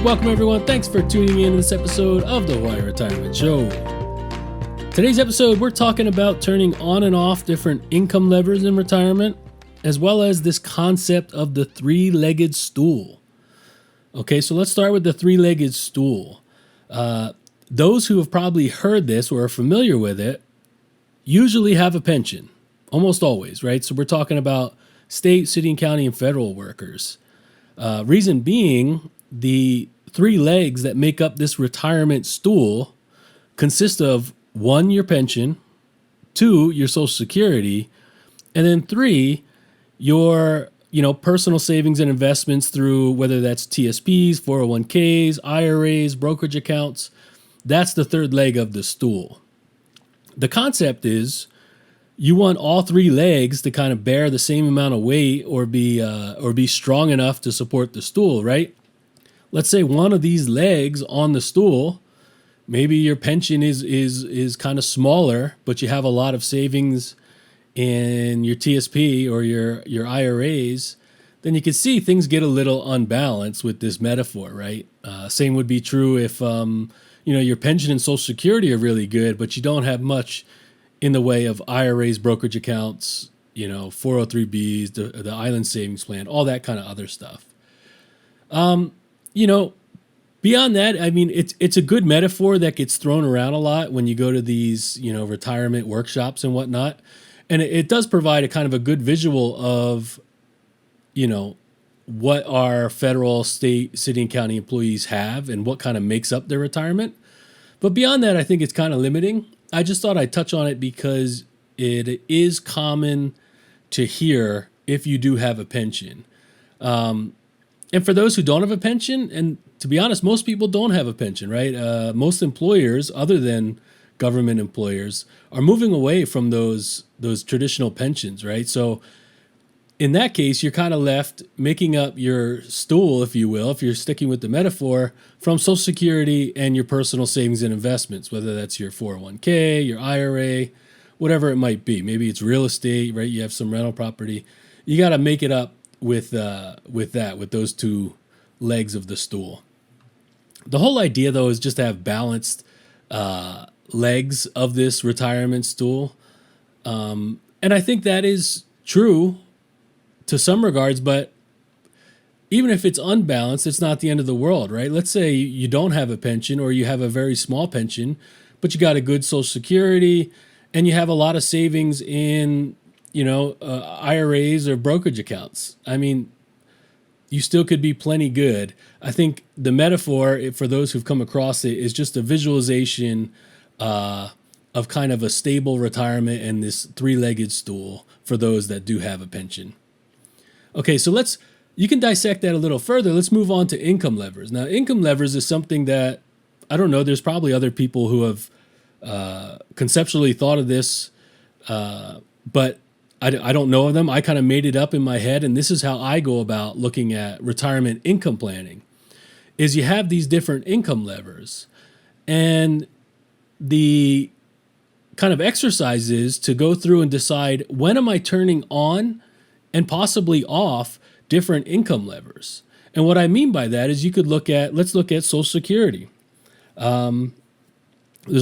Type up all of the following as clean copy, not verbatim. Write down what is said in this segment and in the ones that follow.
Welcome, everyone. Thanks for tuning in to this episode of the Hawaii Retirement Show. Today's episode, we're talking about turning on and off different income levers in retirement, as well as this concept of the three-legged stool. Okay, so let's start with the three-legged stool. Those who have probably heard this or are familiar with it usually have a pension, almost always, right? So we're talking about state, city, and county, and federal workers. Reason being, the three legs that make up this retirement stool consist of 1, your pension, 2, your Social Security, and then 3, your personal savings and investments through whether that's TSPs, 401ks, IRAs, brokerage accounts. That's the third leg of the stool. The concept is you want all three legs to kind of bear the same amount of weight or be strong enough to support the stool, right? Let's say one of these legs on the stool, maybe your pension is kind of smaller, but you have a lot of savings in your TSP or your IRAs, then you can see things get a little unbalanced with this metaphor, right? Same would be true if your pension and Social Security are really good, but you don't have much in the way of IRAs, brokerage accounts, 403bs, the island savings plan, all that kind of other stuff. Beyond that, I mean, it's a good metaphor that gets thrown around a lot when you go to these, retirement workshops and whatnot. And it does provide a kind of a good visual of, what our federal, state, city, and county employees have and what kind of makes up their retirement. But beyond that, I think it's kind of limiting. I just thought I'd touch on it because it is common to hear if you do have a pension. And for those who don't have a pension, and to be honest, most people don't have a pension, right? Most employers, other than government employers, are moving away from those traditional pensions, right? So in that case, you're kind of left making up your stool, if you will, if you're sticking with the metaphor, from Social Security and your personal savings and investments, whether that's your 401k, your IRA, whatever it might be. Maybe it's real estate, right? You have some rental property. You got to make it up with those two legs of the stool. The whole idea, though, is just to have balanced legs of this retirement stool. And I think that is true to some regards, but even if it's unbalanced, it's not the end of the world, right? Let's say you don't have a pension or you have a very small pension, but you got a good Social Security and you have a lot of savings in IRAs or brokerage accounts. I mean, you still could be plenty good. I think the metaphor, for those who've come across it, is just a visualization of kind of a stable retirement and this three-legged stool for those that do have a pension. Okay, so you can dissect that a little further. Let's move on to income levers. Now, income levers is something that, I don't know, there's probably other people who have conceptually thought of this, but I don't know of them. I kind of made it up in my head, and this is how I go about looking at retirement income planning, is you have these different income levers, and the kind of exercise is to go through and decide, when am I turning on and possibly off different income levers? And what I mean by that is let's look at Social Security. There's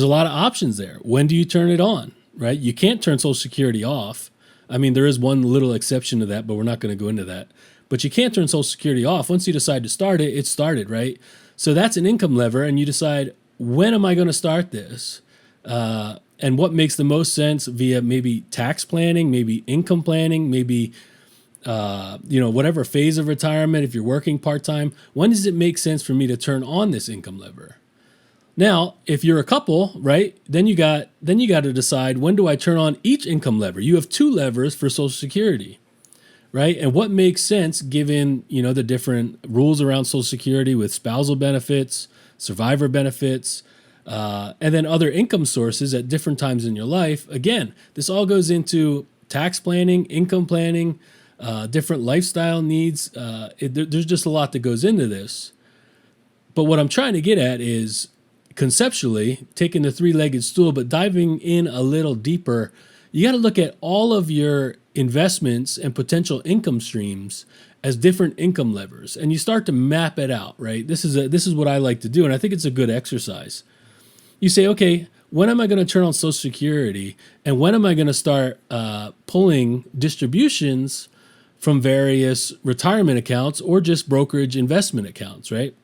a lot of options there. When do you turn it on, right? You can't turn Social Security off. I mean, there is one little exception to that, but we're not going to go into that. But you can't turn Social Security off. Once you decide to start it, it's started, right? So that's an income lever, and you decide, when am I going to start this? And what makes the most sense via maybe tax planning, maybe income planning, maybe whatever phase of retirement, if you're working part-time, when does it make sense for me to turn on this income lever? Now, if you're a couple, right, then you got to decide, when do I turn on each income lever? You have 2 levers for Social Security, right? And what makes sense given, the different rules around Social Security with spousal benefits, survivor benefits, and then other income sources at different times in your life. Again, this all goes into tax planning, income planning, different lifestyle needs. There's just a lot that goes into this. But what I'm trying to get at is, conceptually, taking the three-legged stool, but diving in a little deeper, you got to look at all of your investments and potential income streams as different income levers, and you start to map it out, right? This is what I like to do, and I think it's a good exercise. You say, okay, when am I going to turn on Social Security, and when am I going to start pulling distributions from various retirement accounts or just brokerage investment accounts, right?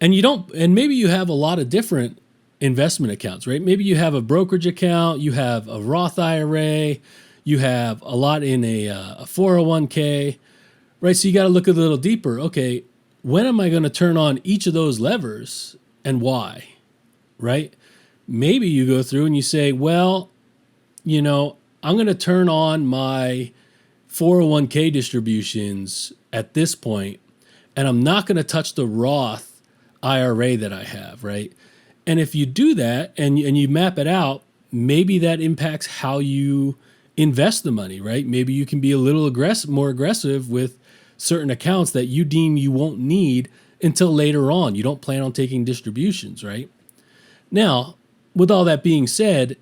And maybe you have a lot of different investment accounts, right? Maybe you have a brokerage account, you have a Roth IRA, you have a lot in a 401k, right? So you got to look a little deeper. Okay, when am I going to turn on each of those levers and why, right? Maybe you go through and you say, well, I'm going to turn on my 401k distributions at this point, and I'm not going to touch the Roth IRA that I have, right? And if you do that and you map it out, maybe that impacts how you invest the money, right? Maybe you can be a little more aggressive with certain accounts that you deem you won't need until later on. You don't plan on taking distributions, right? Now, with all that being said,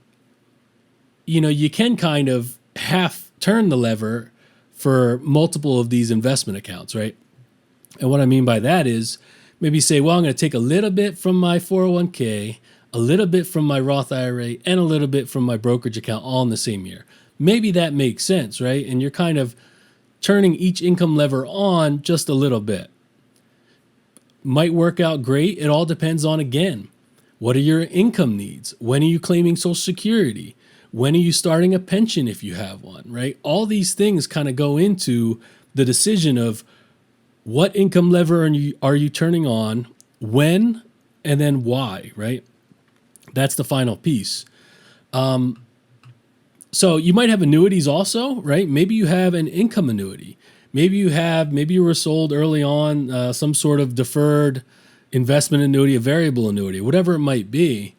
you can kind of half turn the lever for multiple of these investment accounts, right? And what I mean by that is maybe say, well, I'm going to take a little bit from my 401k, a little bit from my Roth IRA, and a little bit from my brokerage account all in the same year. Maybe that makes sense, right? And you're kind of turning each income lever on just a little bit. Might work out great. It all depends on, again, what are your income needs? When are you claiming Social Security? When are you starting a pension if you have one, right? All these things kind of go into the decision of what income lever are you turning on, when, and then why, right? That's the final piece. So you might have annuities also, right? Maybe you have an income annuity. Maybe you were sold early on some sort of deferred investment annuity, a variable annuity, whatever it might be.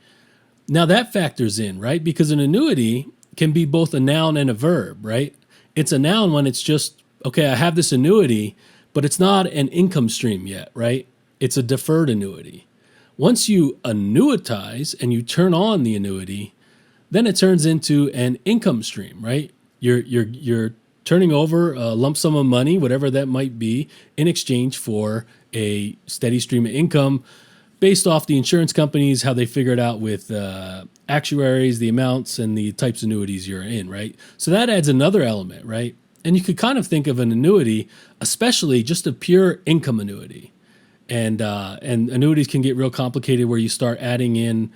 Now that factors in, right? Because an annuity can be both a noun and a verb, right? It's a noun when it's just, okay, I have this annuity, but it's not an income stream yet, right? It's a deferred annuity. Once you annuitize and you turn on the annuity, then it turns into an income stream, right? You're turning over a lump sum of money, whatever that might be, in exchange for a steady stream of income based off the insurance companies, how they figure it out with actuaries, the amounts, and the types of annuities you're in, right? So that adds another element, right? And you could kind of think of an annuity, especially just a pure income annuity. And annuities can get real complicated where you start adding in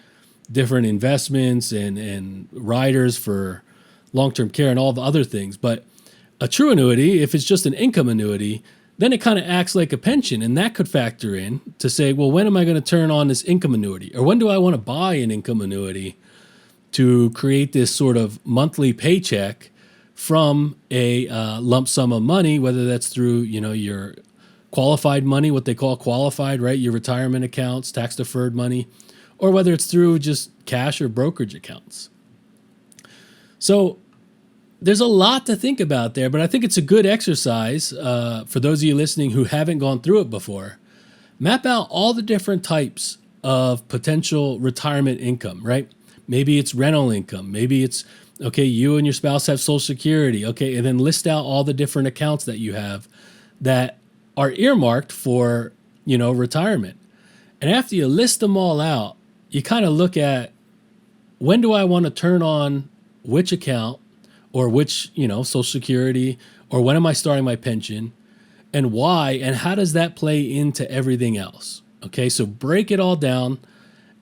different investments and riders for long-term care and all the other things. But a true annuity, if it's just an income annuity, then it kind of acts like a pension, and that could factor in to say, well, when am I going to turn on this income annuity? Or when do I want to buy an income annuity to create this sort of monthly paycheck from a lump sum of money, whether that's through, your qualified money, what they call qualified, right? Your retirement accounts, tax-deferred money, or whether it's through just cash or brokerage accounts. So there's a lot to think about there, but I think it's a good exercise for those of you listening who haven't gone through it before. Map out all the different types of potential retirement income, right? Maybe it's rental income. Maybe it's, okay, you and your spouse have Social Security. Okay, and then list out all the different accounts that you have that are earmarked for, retirement. And after you list them all out, you kind of look at, when do I want to turn on which account or which, Social Security, or when am I starting my pension, and why, and how does that play into everything else? Okay, so break it all down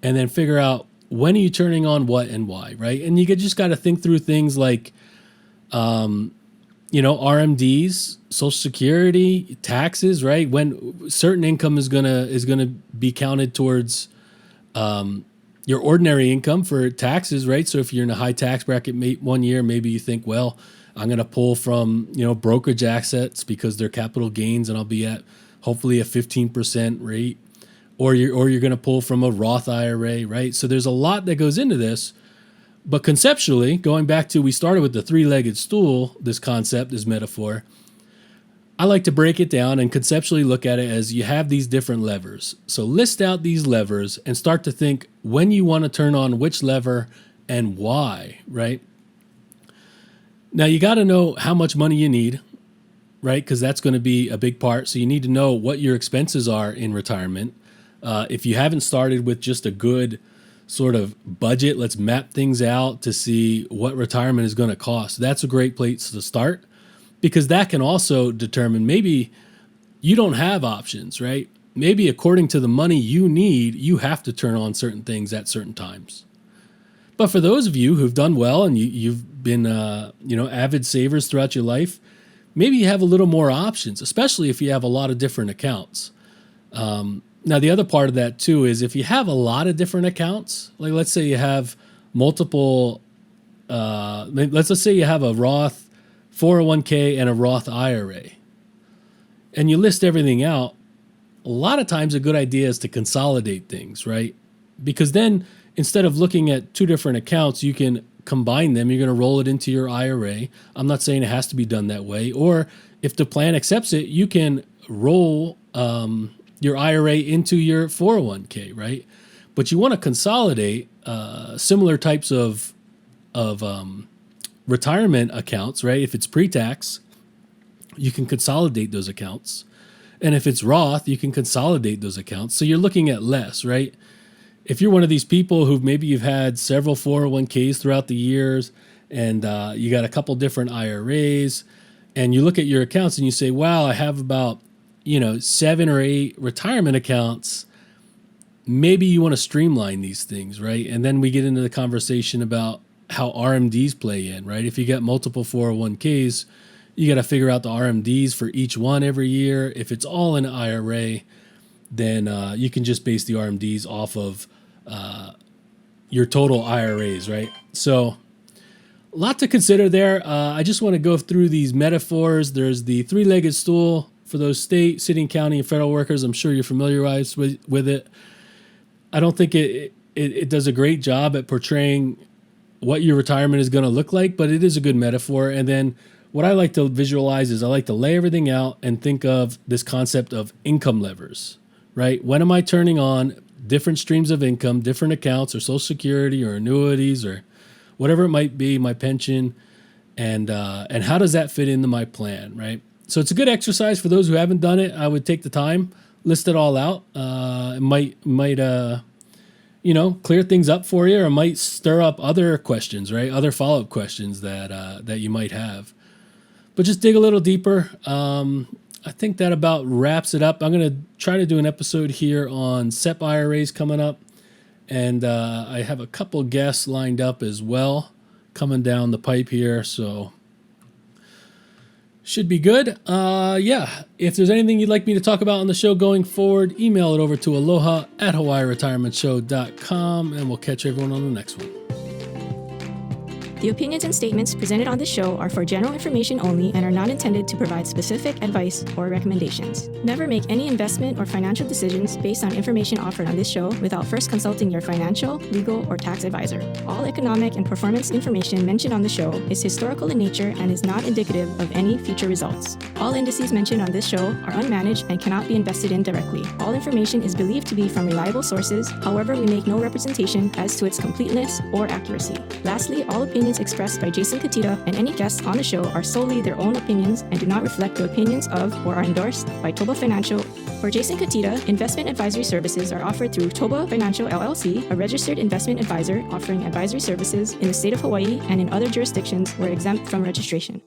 and then figure out, when are you turning on what and why, right? And you just got to think through things like, RMDs, Social Security, taxes, right? When certain income is gonna be counted towards your ordinary income for taxes, right? So if you're in a high tax bracket one year, maybe you think, well, I'm going to pull from, brokerage assets because they're capital gains and I'll be at hopefully a 15% rate, or you're going to pull from a Roth IRA, right? So there's a lot that goes into this, but conceptually, going back to, we started with the three-legged stool, this concept, this metaphor, I like to break it down and conceptually look at it as you have these different levers. So list out these levers and start to think when you want to turn on which lever and why, right? Now you got to know how much money you need, right? Because that's going to be a big part. So you need to know what your expenses are in retirement. If you haven't started with just a good sort of budget, let's map things out to see what retirement is going to cost. That's a great place to start, because that can also determine maybe you don't have options, right? Maybe according to the money you need, you have to turn on certain things at certain times. But for those of you who've done well and you've been avid savers throughout your life, maybe you have a little more options, especially if you have a lot of different accounts. Now, the other part of that too is if you have a lot of different accounts, like let's say you have multiple, let's say you have a Roth 401k and a Roth IRA, and you list everything out, a lot of times a good idea is to consolidate things, right? Because then instead of looking at two different accounts, you can combine them. You're going to roll it into your IRA. I'm not saying it has to be done that way. Or if the plan accepts it, you can roll your IRA into your 401k, right? But you want to consolidate similar types of retirement accounts, right? If it's pre-tax, you can consolidate those accounts. And if it's Roth, you can consolidate those accounts. So you're looking at less, right? If you're one of these people who maybe you've had several 401ks throughout the years and you got a couple different IRAs, and you look at your accounts and you say, wow, I have about 7 or 8 retirement accounts, maybe you want to streamline these things, right? And then we get into the conversation about how RMDs play in, right? If you got multiple 401ks, you got to figure out the RMDs for each one every year. If it's all in an IRA, then you can just base the RMDs off of your total IRAs, right? So a lot to consider there. I just want to go through these metaphors. There's the three-legged stool for those state, city, county, and federal workers. I'm sure you're familiarized with it. I don't think it does a great job at portraying what your retirement is going to look like, but it is a good metaphor. And then what I like to visualize is I like to lay everything out and think of this concept of income levers, right? When am I turning on different streams of income, different accounts or Social Security or annuities or whatever it might be, my pension, and how does that fit into my plan, right? So it's a good exercise for those who haven't done it. I would take the time, list it all out. It might clear things up for you, or might stir up other questions, right? Other follow-up questions that you might have. But just dig a little deeper. I think that about wraps it up. I'm going to try to do an episode here on SEP IRAs coming up. And I have a couple guests lined up as well coming down the pipe here. So should be good. If there's anything you'd like me to talk about on the show going forward, email it over to aloha@hawaiiretirementshow.com, and we'll catch everyone on the next one. The opinions and statements presented on this show are for general information only and are not intended to provide specific advice or recommendations. Never make any investment or financial decisions based on information offered on this show without first consulting your financial, legal, or tax advisor. All economic and performance information mentioned on the show is historical in nature and is not indicative of any future results. All indices mentioned on this show are unmanaged and cannot be invested in directly. All information is believed to be from reliable sources. However, we make no representation as to its completeness or accuracy. Lastly, all opinions expressed by Jason Katita and any guests on the show are solely their own opinions and do not reflect the opinions of or are endorsed by ToBA Financial. For Jason Katita, investment advisory services are offered through ToBA Financial LLC, a registered investment advisor offering advisory services in the state of Hawaii and in other jurisdictions where exempt from registration.